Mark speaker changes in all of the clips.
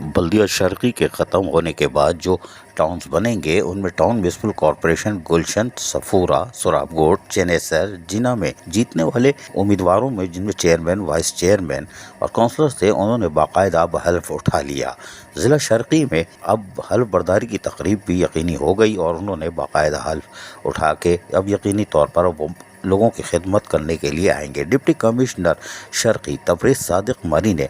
Speaker 1: بلدیہ شرقی کے ختم ہونے کے بعد جو ٹاؤنز بنیں گے ان میں ٹاؤن میونسپل کارپوریشن گلشن، صفورہ، سراب گوٹ، چینیسر، جناح میں جیتنے والے امیدواروں میں جن میں چیئرمین، وائس چیئرمین اور کونسلرز تھے انہوں نے باقاعدہ اب حلف اٹھا لیا۔ ضلع شرقی میں اب حلف برداری کی تقریب بھی یقینی ہو گئی اور انہوں نے باقاعدہ حلف اٹھا کے اب یقینی طور پر وہ لوگوں کی خدمت کرنے کے لیے آئیں گے۔ ڈپٹی کمشنر شرقی تبریز صادق مری نے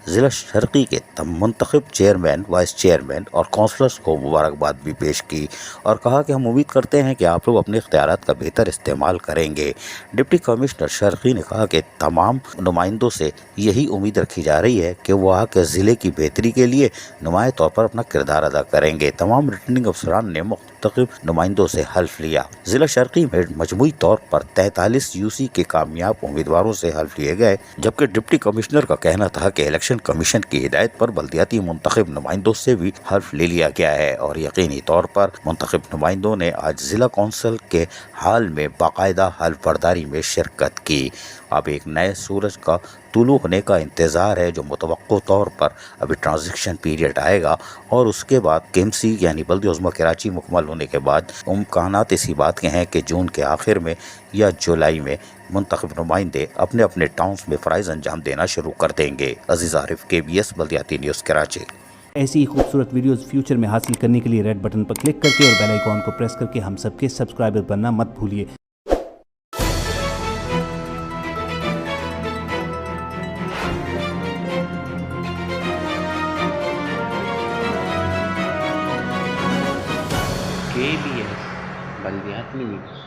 Speaker 1: ضلع شرقی کے منتخب چیئرمین، وائس چیئرمین اور کونسلرز کو مبارکباد بھی پیش کی اور کہا کہ ہم امید کرتے ہیں کہ آپ لوگ اپنے اختیارات کا بہتر استعمال کریں گے۔ ڈپٹی کمشنر شرقی نے کہا کہ تمام نمائندوں سے یہی امید رکھی جا رہی ہے کہ وہ آ کے ضلع کی بہتری کے لیے نمایاں طور پر اپنا کردار ادا کریں گے۔ تمام ریٹرننگ افسران نے منتخب نمائندوں سے حلف لیا۔ ضلع شرقی میں مجموعی طور پر 43 UC کے کامیاب امیدواروں سے حلف لیے گئے، جبکہ ڈپٹی کمشنر کا کہنا تھا کہ الیکشن کمیشن کی ہدایت پر بلدیاتی منتخب نمائندوں سے بھی حلف لے لیا گیا ہے اور یقینی طور پر منتخب نمائندوں نے آج ضلع کونسل کے ہال میں باقاعدہ حلف برداری میں شرکت کی۔ اب ایک نئے سورج کا طلوع ہونے کا انتظار ہے جو متوقع طور پر ابھی ٹرانزیکشن پیریڈ آئے گا اور اس کے بعد KMC یعنی بلدیہ عظمیٰ کراچی مکمل ہونے کے بعد امکانات اسی بات کے ہیں کہ جون کے آخر میں یا جولائی میں منتخب نمائندے اپنے اپنے ٹاؤنز میں فرائض انجام دینا شروع کر دیں گے۔ عزیز عارف، KBS بلدیاتی نیوز کراچی۔
Speaker 2: ایسی ہی خوبصورت ویڈیوز فیوچر میں حاصل کرنے کے لیے ریڈ بٹن پر کلک کر کے اور بیل آئیکن کو پریس کر کے ہم سب کے سبسکرائبر بننا مت بھولیے۔
Speaker 3: KBS بلدیاتی نیوز۔